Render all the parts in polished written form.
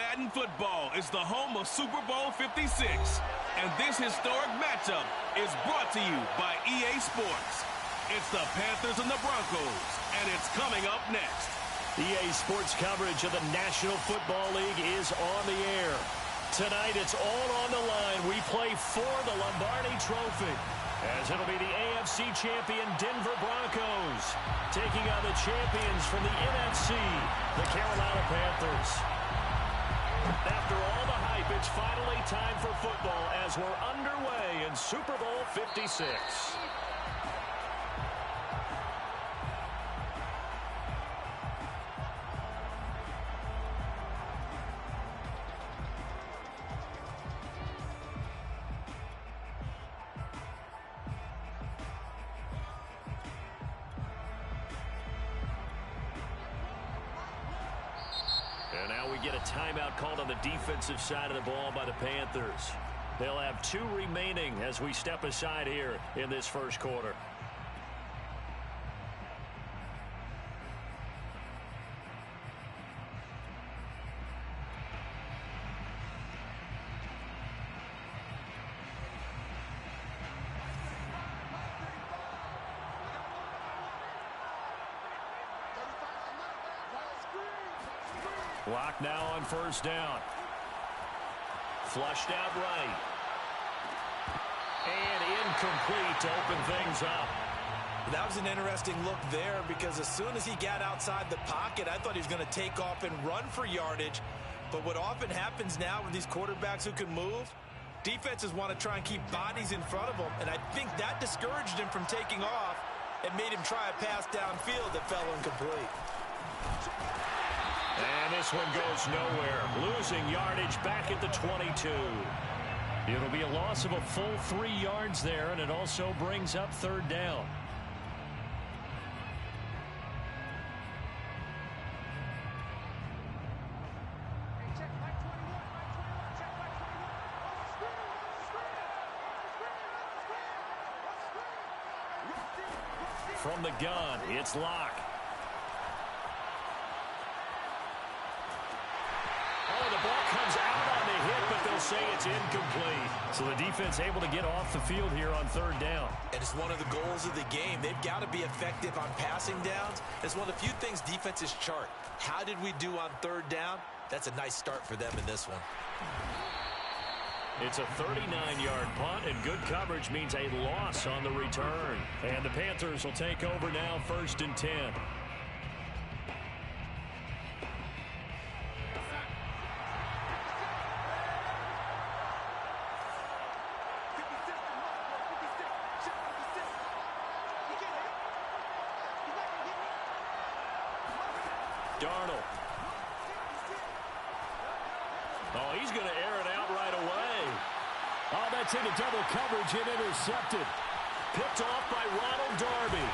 Madden Football is the home of Super Bowl 56. And this historic matchup is brought to you by EA Sports. It's the Panthers and the Broncos, and it's coming up next. EA Sports coverage of the National Football League is on the air. Tonight, it's all on the line. We play for the Lombardi Trophy, as it'll be the AFC champion Denver Broncos taking on the champions from the NFC, the Carolina Panthers. After all the hype, it's finally time for football as we're underway in Super Bowl 56. And now we get a timeout called on the defensive side of the ball by the Panthers. They'll have 2 remaining as we step aside here in this first quarter. Block now on first down. Flushed out right. And incomplete to open things up. That was an interesting look there because as soon as he got outside the pocket, I thought he was going to take off and run for yardage. But what often happens now with these quarterbacks who can move, defenses want to try and keep bodies in front of them. And I think that discouraged him from taking off and made him try a pass downfield that fell incomplete. And this one goes nowhere. Losing yardage back at the 22. It'll be a loss of a full 3 yards there, and it also brings up third down. From the gun, it's Locke. Comes out on the hit, but they'll say it's incomplete. So the defense able to get off the field here on third down. And it's one of the goals of the game. They've got to be effective on passing downs. It's one of the few things defenses chart. How did we do on third down? That's a nice start for them in this one. It's a 39-yard punt, and good coverage means a loss on the return. And the Panthers will take over now, 1st and 10. Darnold. Oh, he's going to air it out right away. Oh, that's into double coverage and intercepted. Picked off by Ronald Darby.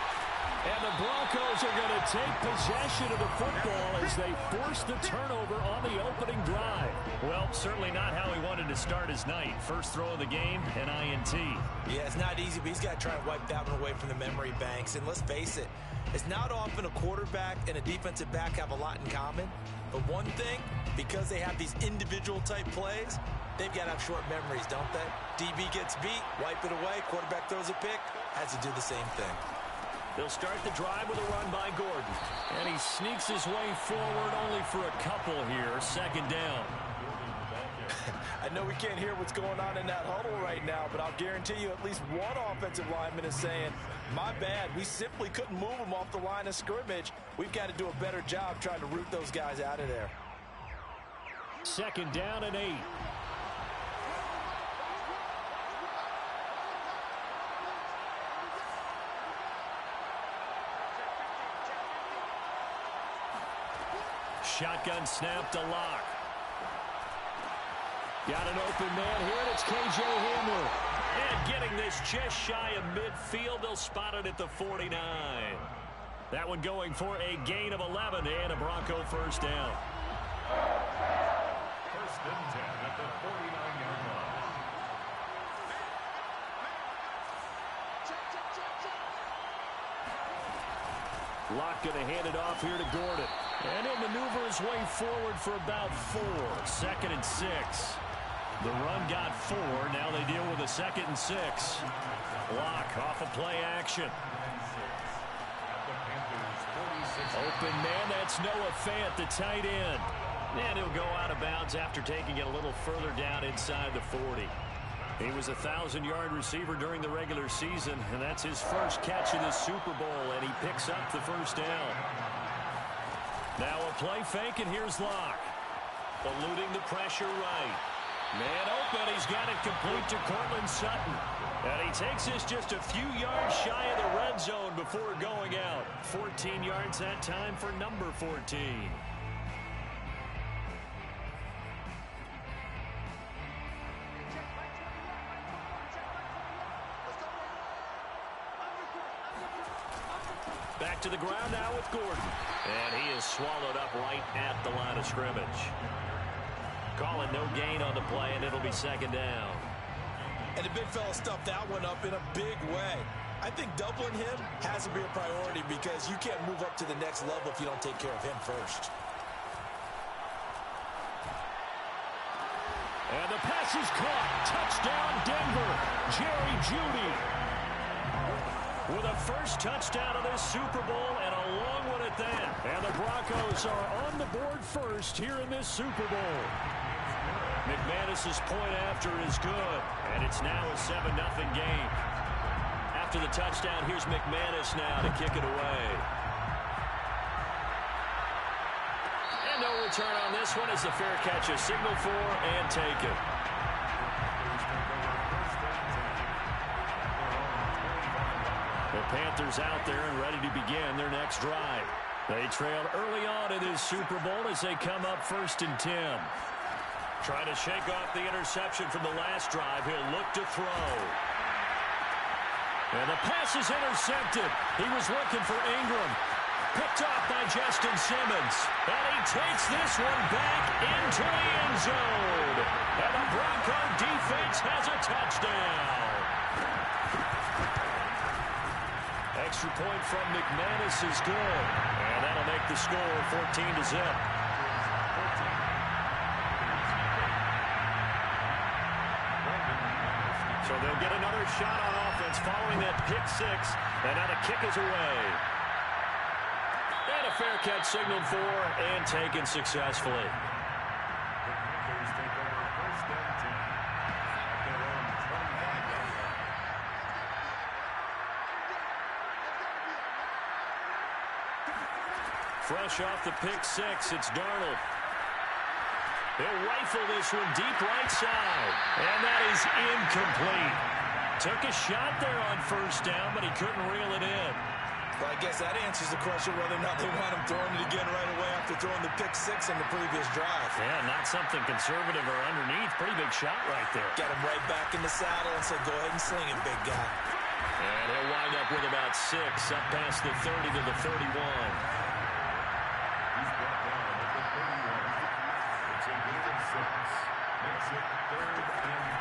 And the Broncos are going to take possession of the football as they force the turnover on the opening drive. Well, certainly not how he wanted to start his night. First throw of the game, an INT. Yeah, it's not easy, but he's got to try and wipe that one away from the memory banks. And let's face it, it's not often a quarterback and a defensive back have a lot in common. But one thing, because they have these individual type plays, they've got to have short memories, don't they? DB gets beat, wipe it away, quarterback throws a pick, has to do the same thing. They'll start the drive with a run by Gordon. And he sneaks his way forward only for a couple here. 2nd down. I know we can't hear what's going on in that huddle right now, but I'll guarantee you at least one offensive lineman is saying, my bad, we simply couldn't move them off the line of scrimmage. We've got to do a better job trying to root those guys out of there. 2nd down and 8. Shotgun snap to Locke. Got an open man here, and it's K.J. Hamler. And getting this just shy of midfield, they'll spot it at the 49. That one going for a gain of 11 and a Bronco first down. 1st and 10 at the 49-yard line. Locke going to hand it off here to Gordon. And he'll maneuver his way forward for about 4. 2nd and 6. The run got 4. Now they deal with a 2nd and 6. Lock off of play action. Open man, that's Noah Fant, the tight end. And he'll go out of bounds after taking it a little further down inside the 40. He was a 1,000-yard receiver during the regular season, and that's his first catch of the Super Bowl, and he picks up the first down. Now a play fake, and here's Locke. Eluding the pressure right. Man open, he's got it complete to Cortland Sutton. And he takes this just a few yards shy of the red zone before going out. 14 yards that time for number 14. Back to the ground now with Gordon. And he is swallowed up right at the line of scrimmage. Calling no gain on the play, and it'll be 2nd down. And the big fella stuffed that one up in a big way. I think doubling him has to be a priority because you can't move up to the next level if you don't take care of him first. And the pass is caught. Touchdown, Denver. Jerry Jeudy with a first touchdown of this Super Bowl, and a long one at that. And the Broncos are on the board first here in this Super Bowl. McManus's point after is good, and it's now a 7-0 game. After the touchdown, here's McManus now to kick it away. And no return on this one as the fair catch is signaled for and taken. The Panthers out there and ready to begin their next drive. They trailed early on in this Super Bowl as they come up 1st and 10. Trying to shake off the interception from the last drive. He'll look to throw. And the pass is intercepted. He was looking for Ingram. Picked off by Justin Simmons. And he takes this one back into the end zone. And the Bronco defense has a touchdown. Extra point from McManus is good. And that'll make the score 14-0. So they'll get another shot on offense following that pick 6. And now the kick is away. And a fair catch signaled for and taken successfully. Fresh off the pick 6, it's Darnold. He'll rifle this one deep right side. And that is incomplete. Took a shot there on 1st down, but he couldn't reel it in. Well, I guess that answers the question whether or not they want him throwing it again right away after throwing the pick 6 on the previous drive. Yeah, not something conservative or underneath. Pretty big shot right there. Got him right back in the saddle and said, go ahead and sling it, big guy. And he'll wind up with about 6 up past the 30 to the 31.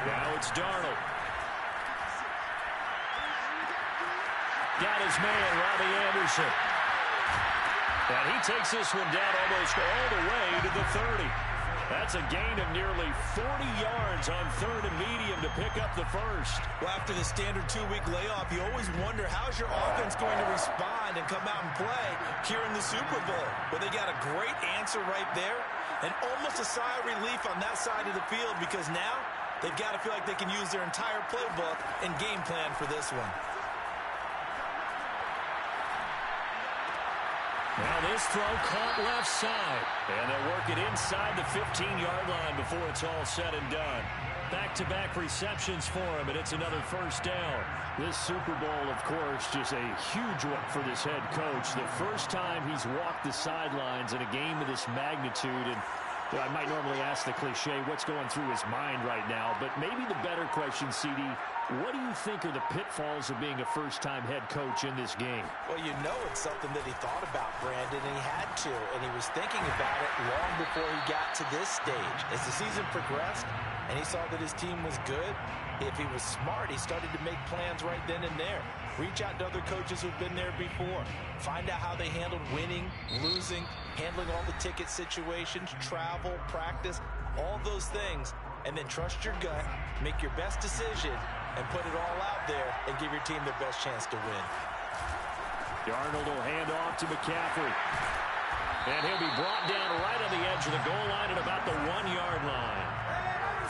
Now it's Darnold. Got his man, Robbie Anderson. And he takes this one down almost all the way to the 30. That's a gain of nearly 40 yards on 3rd and medium to pick up the first. Well, after the standard 2-week layoff, you always wonder how's your offense going to respond and come out and play here in the Super Bowl. Well, they got a great answer right there and almost a sigh of relief on that side of the field because now they've got to feel like they can use their entire playbook and game plan for this one. Now this throw caught left side. And they'll work it inside the 15-yard line before it's all said and done. Back-to-back receptions for him, and it's another first down. This Super Bowl, of course, just a huge one for this head coach. The first time he's walked the sidelines in a game of this magnitude. And I might normally ask the cliche, what's going through his mind right now? But maybe the better question, CD, What do you think are the pitfalls of being a first-time head coach in this game? Well, you know it's something that he thought about, Brandon, and he had to. And he was thinking about it long before he got to this stage. As the season progressed and he saw that his team was good, if he was smart, he started to make plans right then and there. Reach out to other coaches who've been there before. Find out how they handled winning, losing, handling all the ticket situations, travel, practice, all those things. And then trust your gut, make your best decision, and put it all out there and give your team the best chance to win. Darnold will hand off to McCaffrey. And he'll be brought down right on the edge of the goal line at about the 1-yard line.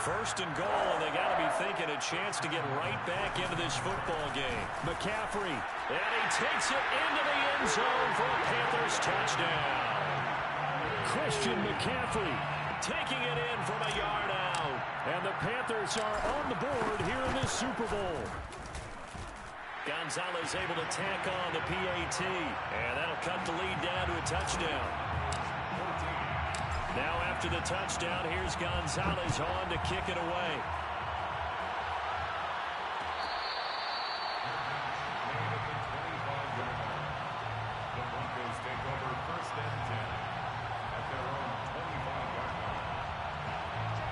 First and goal, and they got to be thinking a chance to get right back into this football game. McCaffrey, and he takes it into the end zone for a Panthers touchdown. Christian McCaffrey taking it in from a yard out. And the Panthers are on the board here in this Super Bowl. Gonzalez able to tack on the PAT, and that'll cut the lead down to a touchdown. Now after the touchdown, here's Gonzalez on to kick it away. The Broncos take over first and 10 at their own 25-yard line.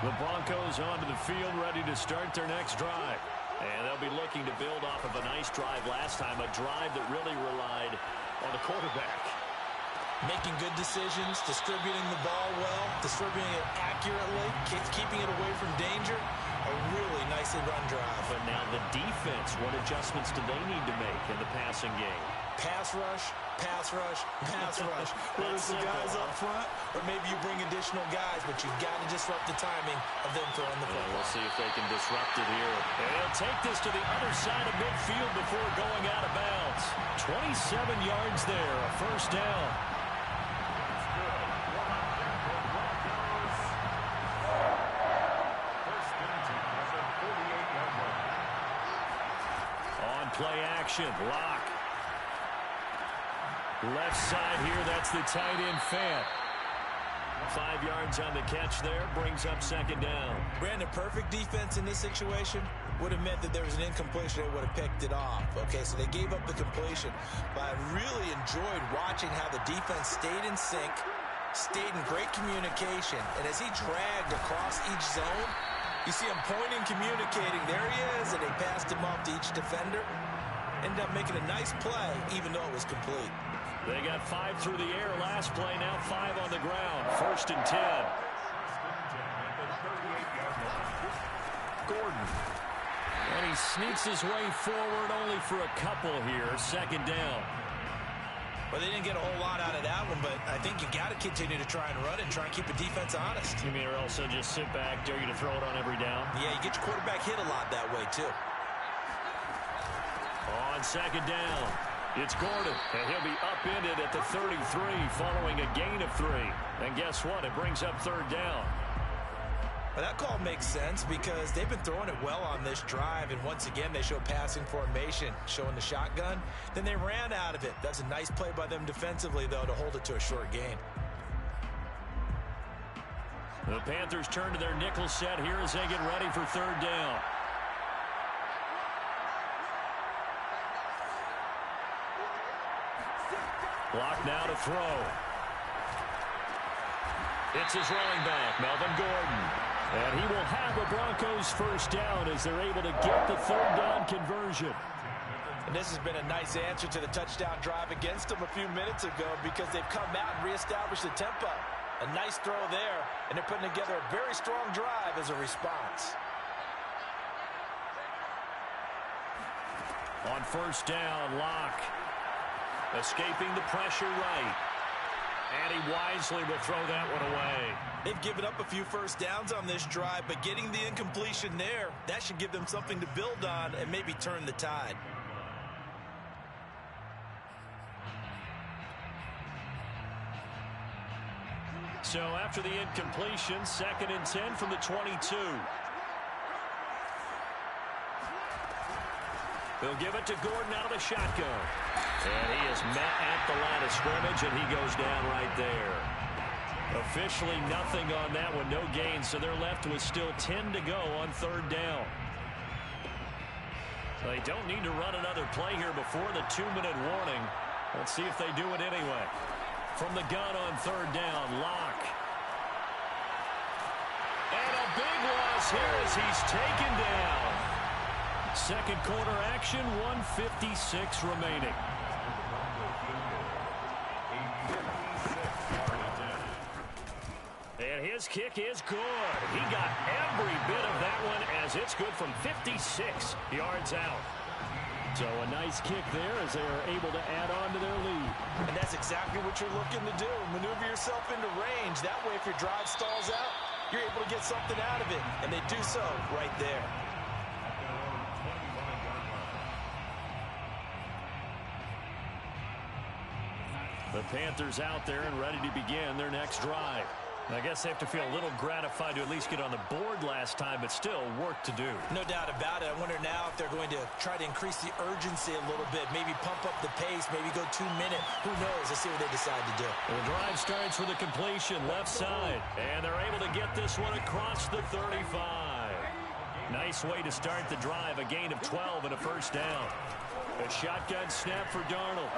The Broncos onto the field, ready to start their next drive. And they'll be looking to build off of a nice drive last time, a drive that really relied on the quarterback. Making good decisions, distributing the ball well, distributing it accurately, keeping it away from danger. A really nicely run drive. But now the defense, what adjustments do they need to make in the passing game? Pass rush, pass rush, pass rush. Whether it's the guys up front or maybe you bring additional guys, but you've got to disrupt the timing of them throwing the football. We'll see if they can disrupt it here. And they'll take this to the other side of midfield before going out of bounds. 27 yards there, a first down. Play action, lock. Left side here, that's the tight end Fant. 5 yards on the catch there, brings up second down. Brandon, perfect defense in this situation would have meant that there was an incompletion. They would have picked it off. Okay, so they gave up the completion. But I really enjoyed watching how the defense stayed in sync, stayed in great communication. And as he dragged across each zone, you see him pointing, communicating. There he is, and they passed him off to each defender. Ended up making a nice play, even though it was complete. They got 5 through the air last play, now 5 on the ground. First and 10. Gordon. And he sneaks his way forward only for a couple here. Second down. Well, they didn't get a whole lot out of that one, but I think you got to continue to try and run and try and keep the defense honest. You mean or else they'll just sit back, dare you to throw it on every down? Yeah, you get your quarterback hit a lot that way, too. On second down, it's Gordon, and he'll be upended at the 33 following a gain of 3. And guess what? It brings up third down. Well, that call makes sense because they've been throwing it well on this drive, and once again, they show passing formation, showing the shotgun. Then they ran out of it. That's a nice play by them defensively, though, to hold it to a short gain. The Panthers turn to their nickel set here as they get ready for third down. Block now to throw. It's his running back, Melvin Gordon. And he will have the Broncos first down as they're able to get the third down conversion. And this has been a nice answer to the touchdown drive against them a few minutes ago because they've come out and reestablished the tempo. A nice throw there, and they're putting together a very strong drive as a response. On first down, Locke. Escaping the pressure right. And he wisely will throw that one away. They've given up a few first downs on this drive, but getting the incompletion there, that should give them something to build on and maybe turn the tide. So after the incompletion, 2nd and 10 from the 22. They'll give it to Gordon out of the shotgun. And he is met at the line of scrimmage, and he goes down right there. Officially nothing on that one, no gain, so they're left with still 10 to go on third down. They don't need to run another play here before the 2-minute warning. Let's see if they do it anyway. From the gun on third down, Locke. And a big loss here as he's taken down. Second quarter action, 1:56 remaining. And his kick is good. He got every bit of that one as it's good from 56 yards out. So a nice kick there as they are able to add on to their lead. And that's exactly what you're looking to do. Maneuver yourself into range. That way, if your drive stalls out, you're able to get something out of it. And they do so right there. The Panthers out there and ready to begin their next drive. I guess they have to feel a little gratified to at least get on the board last time, but still work to do. No doubt about it. I wonder now if they're going to try to increase the urgency a little bit, maybe pump up the pace, maybe go 2 minute. Who knows? Let's see what they decide to do. The drive starts with a completion left side, and they're able to get this one across the 35. Nice way to start the drive, a gain of 12 and a first down. A shotgun snap for Darnold.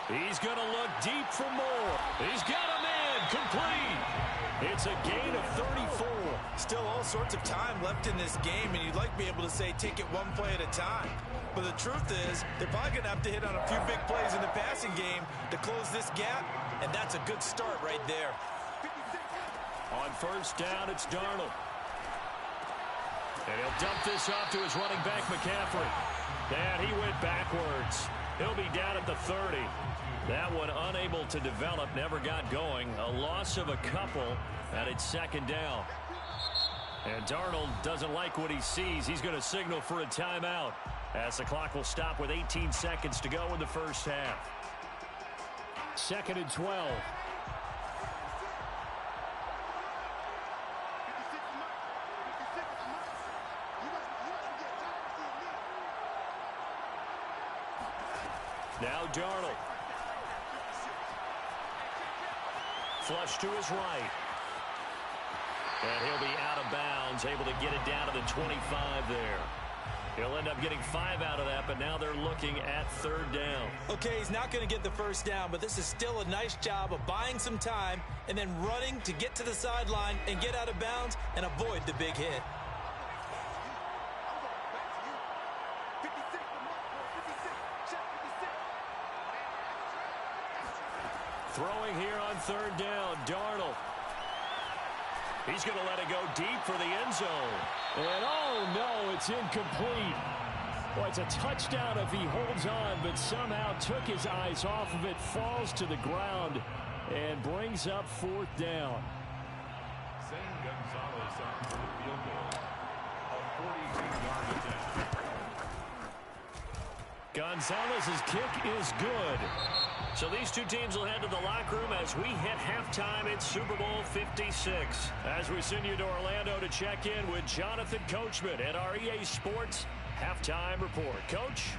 He's going to look deep for more. He's got him in. Complete. It's a gain of 34. Still all sorts of time left in this game, and you'd like to be able to say take it one play at a time. But the truth is, they're probably going to have to hit on a few big plays in the passing game to close this gap, and that's a good start right there. On first down, it's Darnold. And he'll dump this off to his running back, McCaffrey. And he went backwards. He'll be down at the 30. That one unable to develop, never got going. A loss of a couple, and it's second down. And Darnold doesn't like what he sees. He's going to signal for a timeout as the clock will stop with 18 seconds to go in the first half. Second and 12. Now Darnold. Flush to his right. And he'll be out of bounds, able to get it down to the 25 there. He'll end up getting 5 out of that, but now they're looking at third down. Okay, he's not going to get the first down, but this is still a nice job of buying some time and then running to get to the sideline and get out of bounds and avoid the big hit. Throwing here on third down, Darnold. He's going to let it go deep for the end zone. And oh no, it's incomplete. Boy, it's a touchdown if he holds on, but somehow took his eyes off of it, falls to the ground, and brings up fourth down. Gonzalez on for the field goal. A 42-yard attempt. Gonzalez's kick is good. So these two teams will head to the locker room as we hit halftime. It's Super Bowl 56. As we send you to Orlando to check in with Jonathan Coachman at our EA Sports Halftime Report. Coach?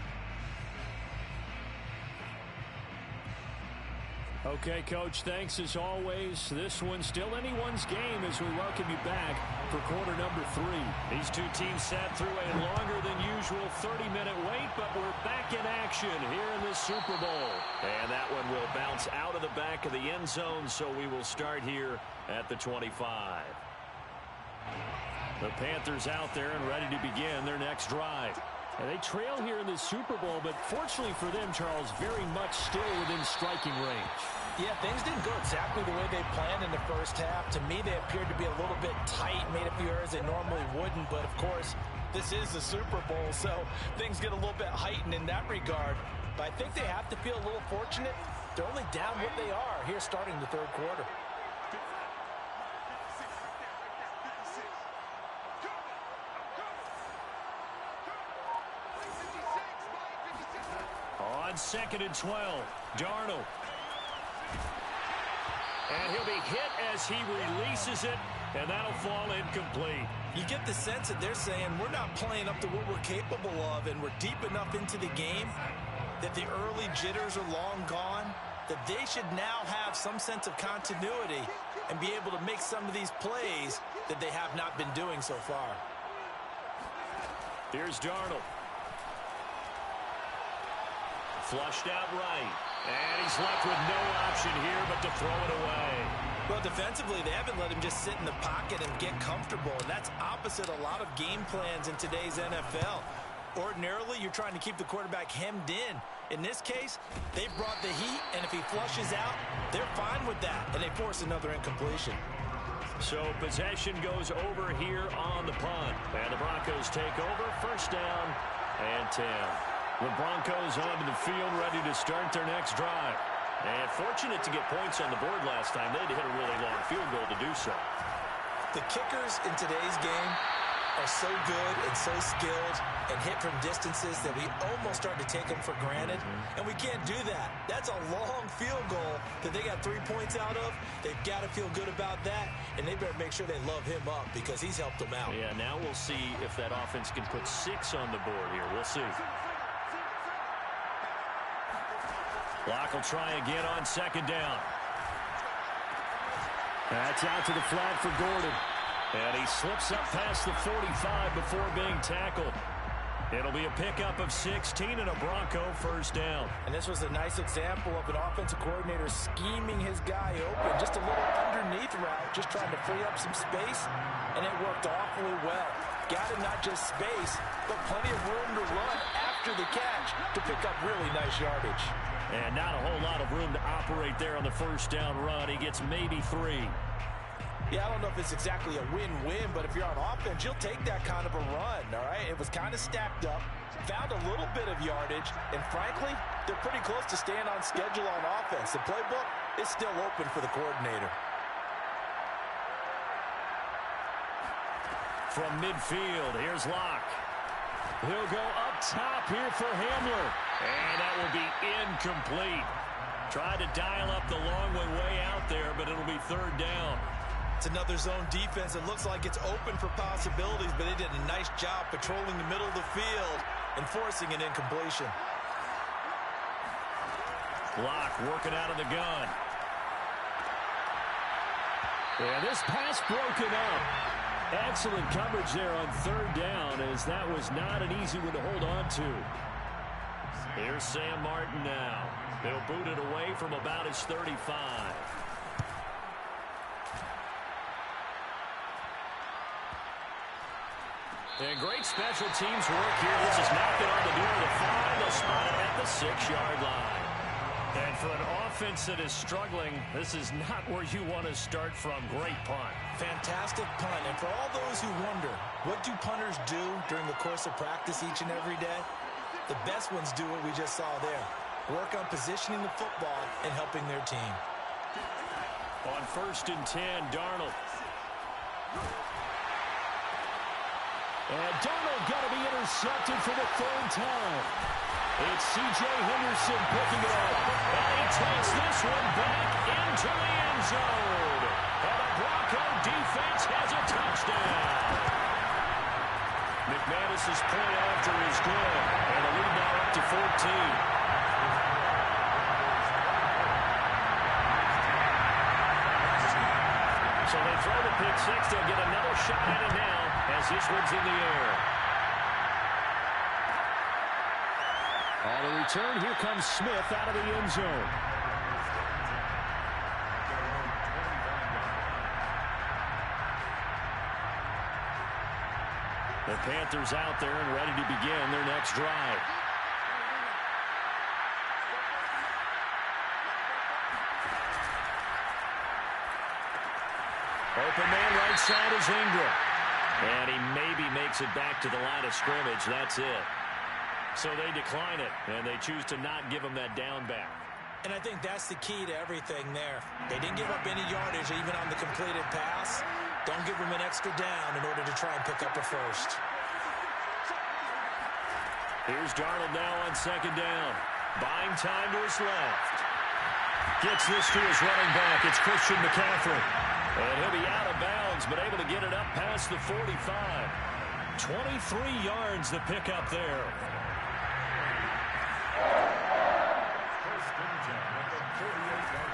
Okay, Coach, thanks as always. This one's still anyone's game as we welcome you back for quarter number 3. These two teams sat through a longer than usual 30-minute wait, but we're back in action here in the Super Bowl. And that one will bounce out of the back of the end zone, so we will start here at the 25. The Panthers out there and ready to begin their next drive. And they trail here in the Super Bowl, but fortunately for them, Charles, very much still within striking range. Yeah, things didn't go exactly the way they planned in the first half. To me, they appeared to be a little bit tight, made a few errors they normally wouldn't. But, of course, this is the Super Bowl, so things get a little bit heightened in that regard. But I think they have to feel a little fortunate. They're only down what they are here starting the third quarter. On second and 12, Darnold. And he'll be hit as he releases it, and that'll fall incomplete. You get the sense that they're saying we're not playing up to what we're capable of, and we're deep enough into the game that the early jitters are long gone, that they should now have some sense of continuity and be able to make some of these plays that they have not been doing so far. Here's Darnold. Flushed out right. And he's left with no option here but to throw it away. Well, defensively, they haven't let him just sit in the pocket and get comfortable. And that's opposite a lot of game plans in today's NFL. Ordinarily, you're trying to keep the quarterback hemmed in. In this case, they brought the heat, and if he flushes out, they're fine with that, and they force another incompletion. So possession goes over here on the punt. And the Broncos take over. First down and 10. The Broncos onto the field, ready to start their next drive. And fortunate to get points on the board last time. They had to hit a really long field goal to do so. The kickers in today's game are so good and so skilled and hit from distances that we almost start to take them for granted. And we can't do that. That's a long field goal that they got 3 points out of. They've got to feel good about that, and they better make sure they love him up because he's helped them out. Yeah, now we'll see if that offense can put 6 on the board here. We'll see. Locke will try again on second down. That's out to the flat for Gordon. And he slips up past the 45 before being tackled. It'll be a pickup of 16 and a Bronco first down. And this was a nice example of an offensive coordinator scheming his guy open. Just a little underneath route, just trying to free up some space. And it worked awfully well. Got him not just space, but plenty of room to run after the catch to pick up really nice yardage. And not a whole lot of room to operate there on the first down run. He gets maybe 3. Yeah, I don't know if it's exactly a win-win, but if you're on offense, you'll take that kind of a run, all right? It was kind of stacked up, found a little bit of yardage, and frankly, they're pretty close to staying on schedule on offense. The playbook is still open for the coordinator. From midfield, here's Locke. He'll go up top here for Hamler. And that will be incomplete. Tried to dial up the long way out there, but it'll be third down. It's another zone defense. It looks like it's open for possibilities, but they did a nice job patrolling the middle of the field and forcing an incompletion. Locke working out of the gun. And this pass broken up. Excellent coverage there on third down, as that was not an easy one to hold on to. Here's Sam Martin now. He'll boot it away from about his 35. And great special teams work here. This is knocking on the door of the 5. They'll spot it at the 6-yard line. And for an offense that is struggling, this is not where you want to start from. Great punt. Fantastic punt. And for all those who wonder, what do punters do during the course of practice each and every day? The best ones do what we just saw there. Work on positioning the football and helping their team. On first and 10, Darnold. And Darnold got to be intercepted for the third time. It's C.J. Henderson picking it up. And he takes this one back into the end zone. And the Bronco defense has a touchdown. McManus's point after is good. And the lead now up to 14. So they throw the pick six. They'll get another shot at it now as this one's in the air. On the return, here comes Smith out of the end zone. The Panthers out there and ready to begin their next drive. Open man right side is Ingram. And he maybe makes it back to the line of scrimmage. That's it. So they decline it, and they choose to not give him that down back. And I think that's the key to everything there. They didn't give up any yardage even on the completed pass. Don't give them an extra down in order to try and pick up a first. Here's Darnold now on second down. Buying time to his left. Gets this to his running back. It's Christian McCaffrey. And he'll be out of bounds, but able to get it up past the 45. 23 yards the pickup there.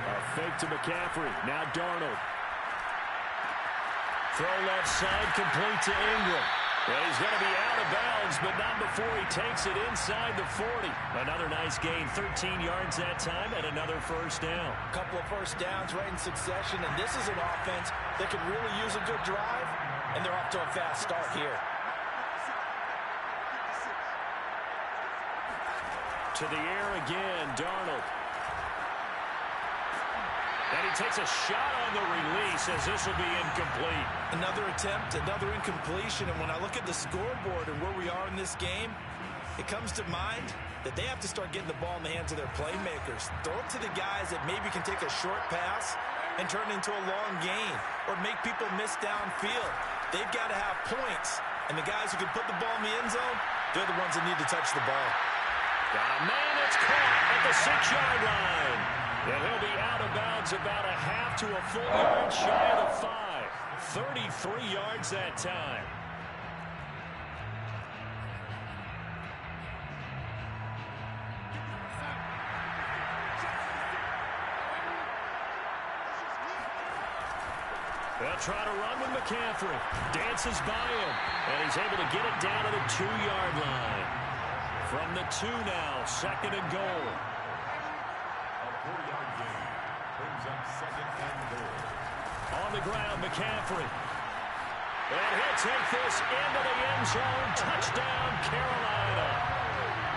A fake to McCaffrey. Now Darnold. Throw left side, complete to Ingram. And he's going to be out of bounds, but not before he takes it inside the 40. Another nice gain, 13 yards that time, and another first down. A couple of first downs right in succession, and this is an offense that could really use a good drive, and they're off to a fast start here. To the air again, Darnold. And he takes a shot on the release as this will be incomplete. Another attempt, another incompletion, and when I look at the scoreboard and where we are in this game, it comes to mind that they have to start getting the ball in the hands of their playmakers. Throw it to the guys that maybe can take a short pass and turn it into a long gain or make people miss downfield. They've got to have points, and the guys who can put the ball in the end zone, they're the ones that need to touch the ball. Got a man that's caught at the 6-yard line. And he'll be out of bounds about a half to a full yard shy of the 5. 33 yards that time. They'll try to run with McCaffrey. Dances by him. And he's able to get it down to the 2-yard line. From the 2 now, 2nd and goal. A 4-yard gain brings up 2nd and goal. On the ground, McCaffrey. And he'll take this into the end zone. Touchdown, Carolina.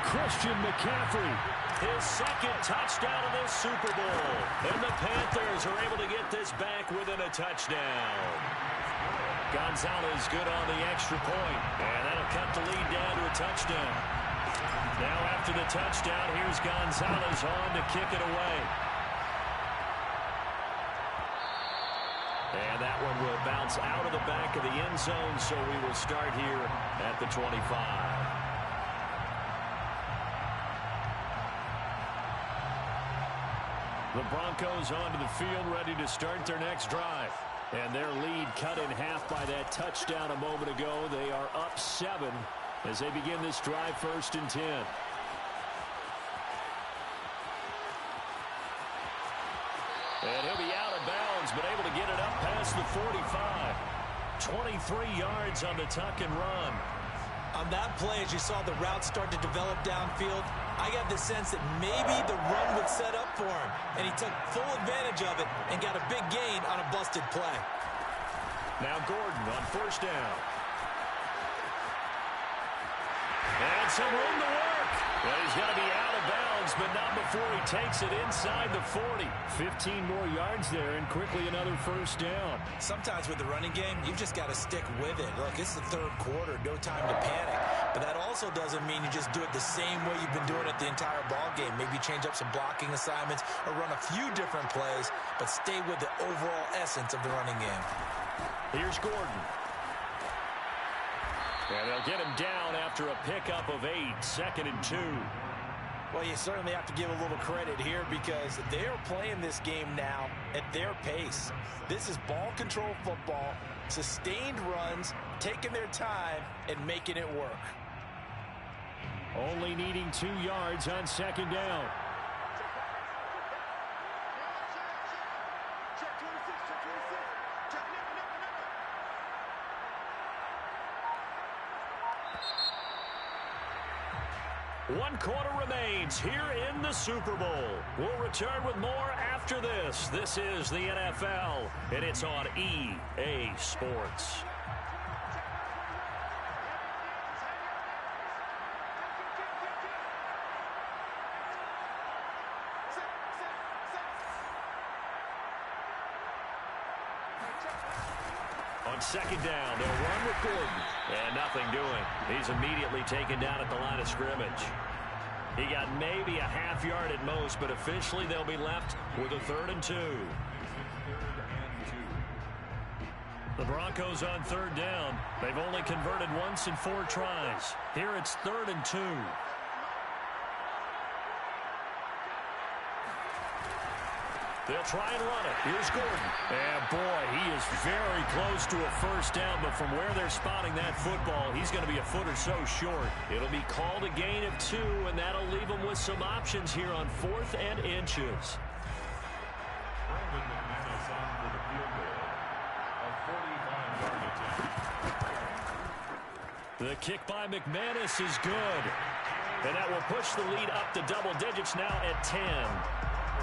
Christian McCaffrey, his 2nd touchdown of this Super Bowl. And the Panthers are able to get this back within a touchdown. Gonzalez good on the extra point. And that'll cut the lead down to a touchdown. Now after the touchdown, here's Gonzalez on to kick it away. And that one will bounce out of the back of the end zone, so we will start here at the 25. The Broncos onto the field, ready to start their next drive. And their lead cut in half by that touchdown a moment ago. They are up 7 as they begin this drive, 1st and 10. And he'll be out of bounds, but able to get it up past the 45. 23 yards on the tuck and run. On that play, as you saw the route start to develop downfield, I got the sense that maybe the run would set up for him, and he took full advantage of it and got a big gain on a busted play. Now Gordon on 1st down. And some room to work. Well, he's going to be out of bounds, but not before he takes it inside the 40. 15 more yards there, and quickly another 1st down. Sometimes with the running game, you've just got to stick with it. Look, it's the 3rd quarter, no time to panic. But that also doesn't mean you just do it the same way you've been doing it the entire ball game. Maybe change up some blocking assignments or run a few different plays, but stay with the overall essence of the running game. Here's Gordon. And they'll get him down after a pickup of 8, 2nd and 2. Well, you certainly have to give a little credit here because they are playing this game now at their pace. This is ball control football, sustained runs, taking their time, and making it work. Only needing 2 yards on 2nd down. One quarter remains here in the Super Bowl. We'll return with more after this. This is the NFL, and it's on EA Sports. On 2nd down, they'll run with Gordon. And nothing doing. He's immediately taken down at the line of scrimmage. He got maybe a half yard at most, but officially they'll be left with a 3rd and 2. The Broncos on 3rd down. They've only converted once in 4 tries. Here it's 3rd and 2. They'll try and run it. Here's Gordon. And boy, he is very close to a 1st down, but from where they're spotting that football, he's going to be a foot or so short. It'll be called a gain of 2, and that'll leave him with some options here on 4th and inches. The kick by McManus is good. And that will push the lead up to double digits now at 10.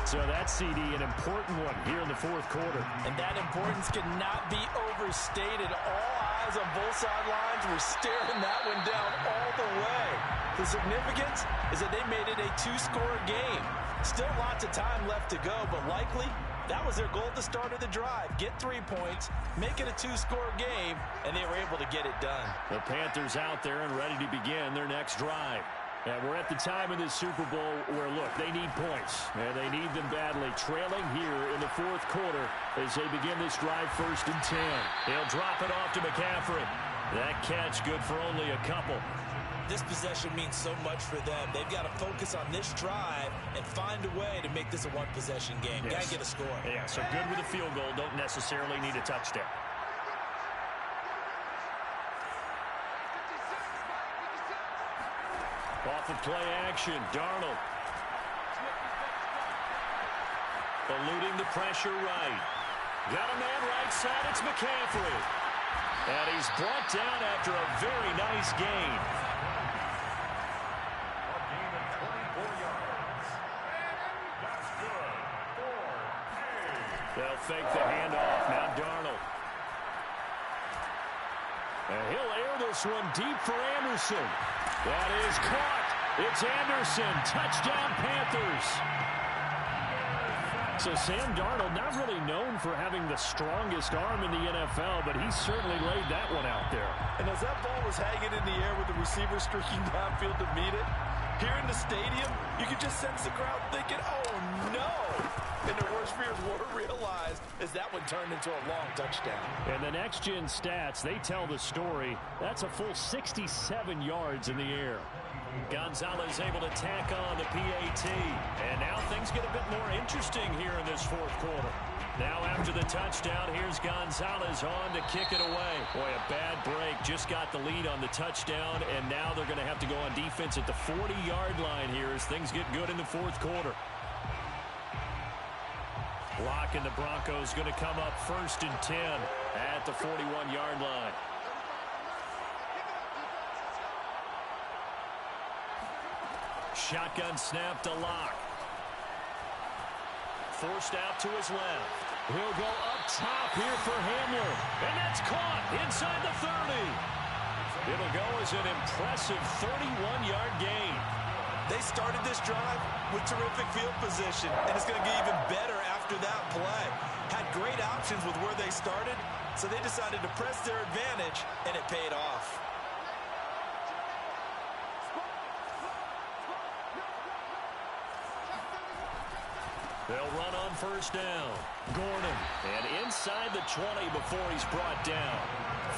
So that CD, an important one here in the fourth quarter. And that importance cannot be overstated. All eyes on both sidelines were staring that one down all the way. The significance is that they made it a two-score game. Still lots of time left to go, but likely that was their goal at the start of the drive. Get 3 points, make it a two-score game, and they were able to get it done. The Panthers out there and ready to begin their next drive. And we're at the time in this Super Bowl where, look, they need points, and they need them badly. Trailing here in the fourth quarter as they begin this drive 1st and 10. They'll drop it off to McCaffrey. That catch good for only a couple. This possession means so much for them. They've got to focus on this drive and find a way to make this a one-possession game. Yes. Got to get a score. Yeah, so good with a field goal. Don't necessarily need a touchdown. Off of play action, Darnold. Eluding the pressure right. Got a man right side, it's McCaffrey. And he's brought down after a very nice gain. A gain of 24 yards. That's good. 4 They'll fake the handoff. Now Darnold. And he'll air this one deep for Anderson. That is caught. It's Anderson. Touchdown, Panthers. So Sam Darnold, not really known for having the strongest arm in the NFL, but he certainly laid that one out there. And as that ball was hanging in the air with the receiver streaking downfield to meet it, here in the stadium, you could just sense the crowd thinking, oh, no. And their worst fears were realized as that one turned into a long touchdown. And the next-gen stats, they tell the story. That's a full 67 yards in the air. Gonzalez able to tack on the PAT. And now things get a bit more interesting here in this fourth quarter. Now after the touchdown, here's Gonzalez on to kick it away. Boy, a bad break. Just got the lead on the touchdown, and now they're going to have to go on defense at the 40-yard line here as things get good in the fourth quarter. Block and the Broncos going to come up 1st and 10 at the 41-yard line. Shotgun snap to Lock. Forced out to his left. He'll go up top here for Hamler. And that's caught inside the 30. It'll go as an impressive 31-yard gain. They started this drive with terrific field position, and it's going to get even better after that play. Had great options with where they started, so they decided to press their advantage, and it paid off. They'll run on 1st down. Gordon, and inside the 20 before he's brought down.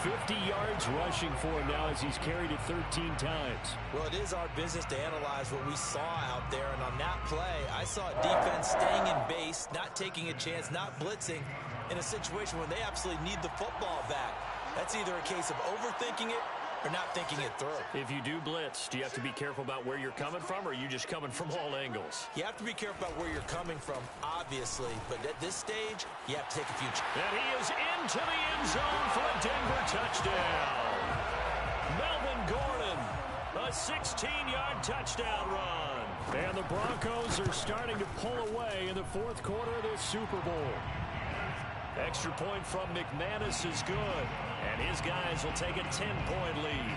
50 yards rushing for him now as he's carried it 13 times. Well, it is our business to analyze what we saw out there, and on that play, I saw a defense staying in base, not taking a chance, not blitzing, in a situation where they absolutely need the football back. That's either a case of overthinking it or not thinking it through. If you do blitz, do you have to be careful about where you're coming from, or are you just coming from all angles? You have to be careful about where you're coming from, obviously, but at this stage, you have to take a few chances. And he is into the end zone for a Denver touchdown. Melvin Gordon, a 16-yard touchdown run. And the Broncos are starting to pull away in the fourth quarter of this Super Bowl. Extra point from McManus is good, and his guys will take a 10-point lead.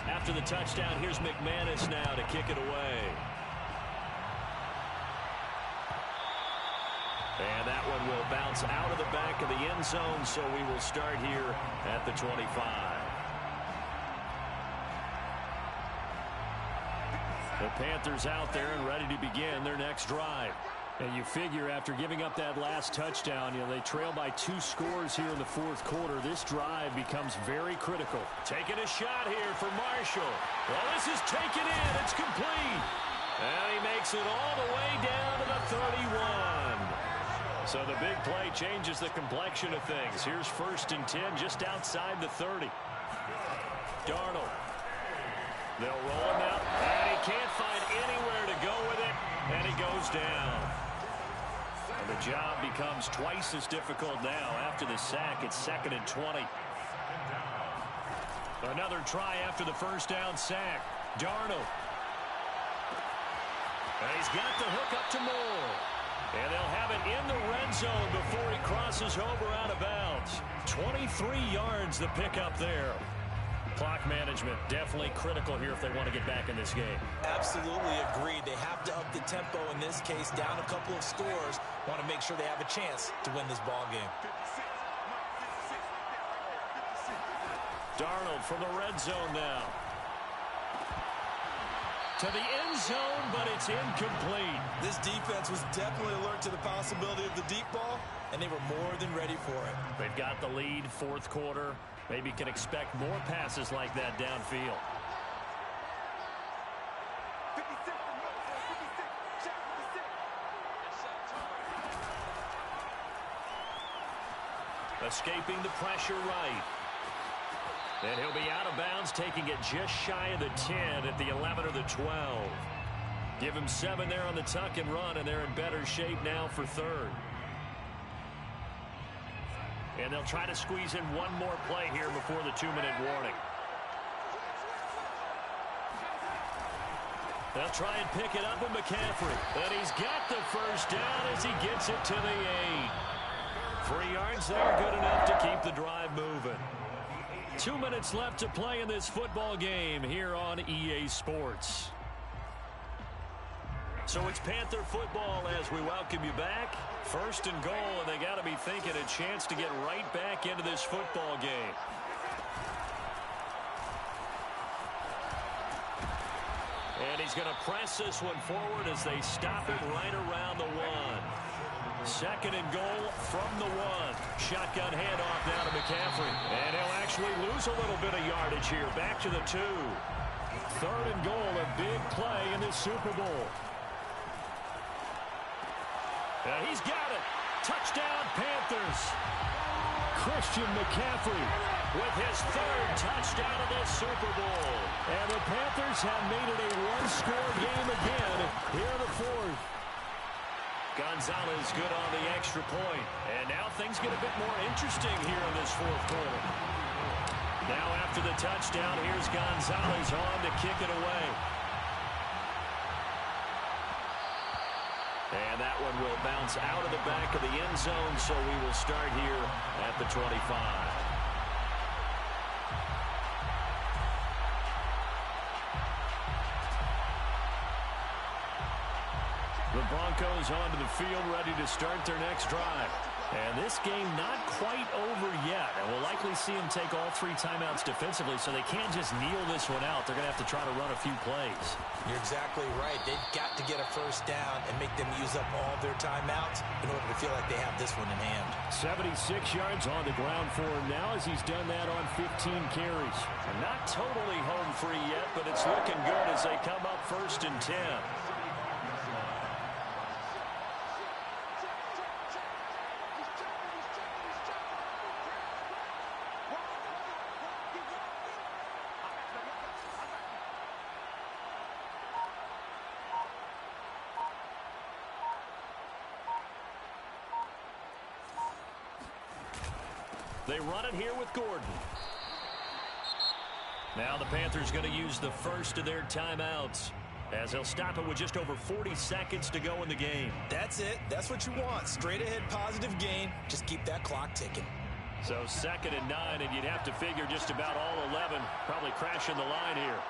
After the touchdown, here's McManus now to kick it away. And that one will bounce out of the back of the end zone, so we will start here at the 25. The Panthers out there and ready to begin their next drive. And you figure after giving up that last touchdown, they trail by 2 scores here in the fourth quarter. This drive becomes very critical. Taking a shot here for Marshall. Well, this is taken in. It's complete. And he makes it all the way down to the 31. So the big play changes the complexion of things. Here's 1st and 10 just outside the 30. Darnold. They'll roll him out. And he can't find anywhere to go with it. And he goes down. And the job becomes twice as difficult now after the sack. It's 2nd and 20. Another try after the first down sack. Darnold. And he's got the hook up to Moore. And they'll have it in the red zone before he crosses over out of bounds. 23 yards the pickup there. Clock management definitely critical here if they want to get back in this game. Absolutely agreed. They have to up the tempo in this case, down a couple of scores. Want to make sure they have a chance to win this ball game. Darnold from the red zone now. To the end zone, but it's incomplete. This defense was definitely alert to the possibility of the deep ball, and they were more than ready for it. They've got the lead, fourth quarter. Maybe can expect more passes like that downfield. Escaping the pressure right. And he'll be out of bounds, taking it just shy of the 10 at the 11 or the 12. Give him 7 there on the tuck and run, and they're in better shape now for third. And they'll try to squeeze in one more play here before the 2-minute warning. They'll try and pick it up with McCaffrey. And he's got the first down as he gets it to the 8. 3 yards there, good enough to keep the drive moving. 2 minutes left to play in this football game here on EA Sports. So it's Panther football as we welcome you back. First and goal, and they got to be thinking a chance to get right back into this football game. And he's going to press this one forward as they stop it right around the 1. Second and goal from the 1. Shotgun handoff now to McCaffrey. And he'll actually lose a little bit of yardage here. Back to the 2. Third and goal, a big play in this Super Bowl. And he's got it. Touchdown, Panthers. Christian McCaffrey with his 3rd touchdown of this Super Bowl. And the Panthers have made it a one-score game again here in the 4th. Gonzalez good on the extra point. And now things get a bit more interesting here in this 4th quarter. Now after the touchdown, here's Gonzalez on to kick it away. And that one will bounce out of the back of the end zone, so we will start here at the 25. The Broncos onto the field, ready to start their next drive. And this game not quite over yet. And we'll likely see them take all 3 timeouts defensively, so they can't just kneel this one out. They're going to have to try to run a few plays. You're exactly right. They've got to get a first down and make them use up all their timeouts in order to feel like they have this one in hand. 76 yards on the ground for him now as he's done that on 15 carries. Not totally home free yet, but it's looking good as they come up 1st and 10. They run it here with Gordon. Now the Panthers going to use the first of their timeouts as they'll stop it with just over 40 seconds to go in the game. That's it. That's what you want. Straight ahead positive gain. Just keep that clock ticking. So 2nd and 9, and you'd have to figure just about all 11 probably crashing the line here.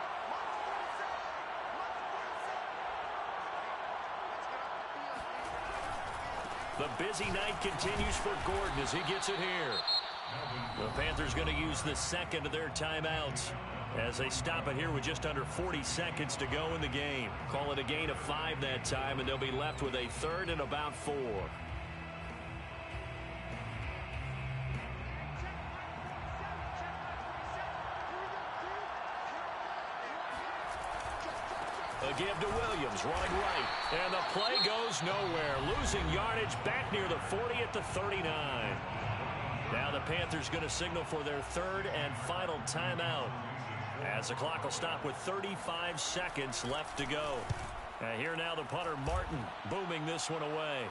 The busy night continues for Gordon as he gets it here. The Panthers going to use the second of their timeouts as they stop it here with just under 40 seconds to go in the game. Call it a gain of 5 that time, and they'll be left with a 3rd and about 4. A give to Williams, running right. And the play goes nowhere. Losing yardage back near the 40 at the 39. Now the Panthers going to signal for their 3rd and final timeout, as the clock will stop with 35 seconds left to go. Here now the punter Martin booming this one away.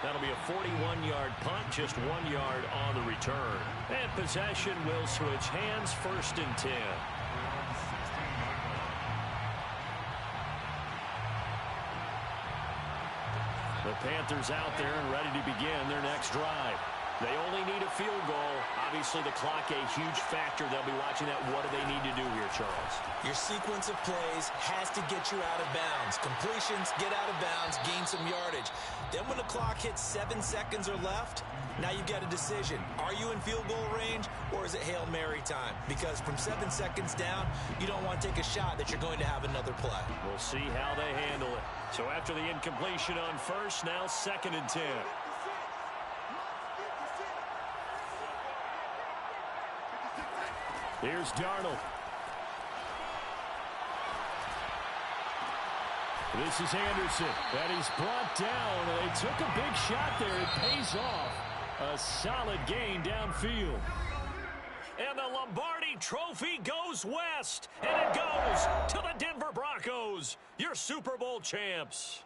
That'll be a 41-yard punt, just 1 yard on the return. And possession will switch hands, 1st and 10. The Panthers out there and ready to begin their next drive. They only need a field goal. Obviously, the clock a huge factor. They'll be watching that. What do they need to do here, Charles? Your sequence of plays has to get you out of bounds. Completions, get out of bounds, gain some yardage. Then when the clock hits 7 seconds or left, now you've got a decision. Are you in field goal range, or is it Hail Mary time? Because from 7 seconds down, you don't want to take a shot that you're going to have another play. We'll see how they handle it. So after the incompletion on first, now 2nd and 10. Here's Darnold. This is Anderson, and he's brought down. They took a big shot there. It pays off. A solid gain downfield. And the Lombardi Trophy goes west, and it goes to the Denver Broncos, your Super Bowl champs.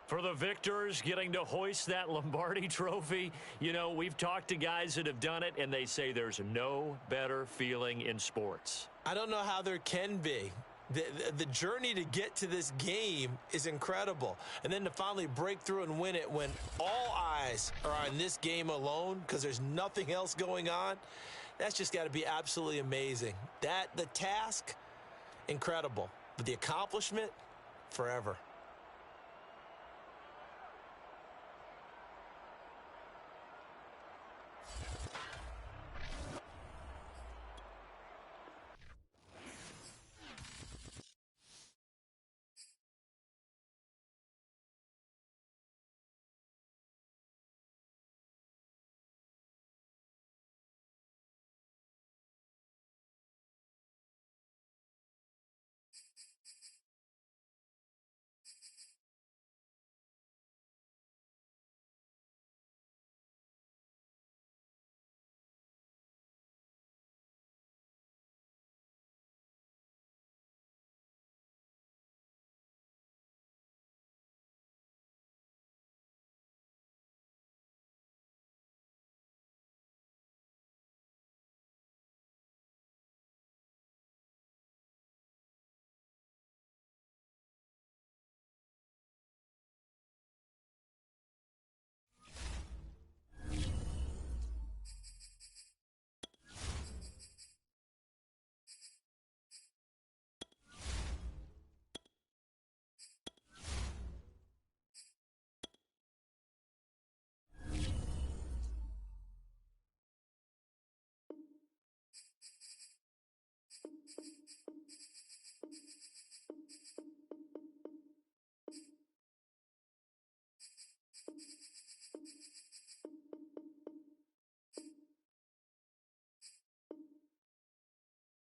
For the victors getting to hoist that Lombardi Trophy, you know, we've talked to guys that have done it, and they say there's no better feeling in sports. I don't know how there can be. The journey to get to this game is incredible. And then to finally break through and win it when all eyes are on this game alone because there's nothing else going on, that's just got to be absolutely amazing. The task, incredible. But the accomplishment, forever.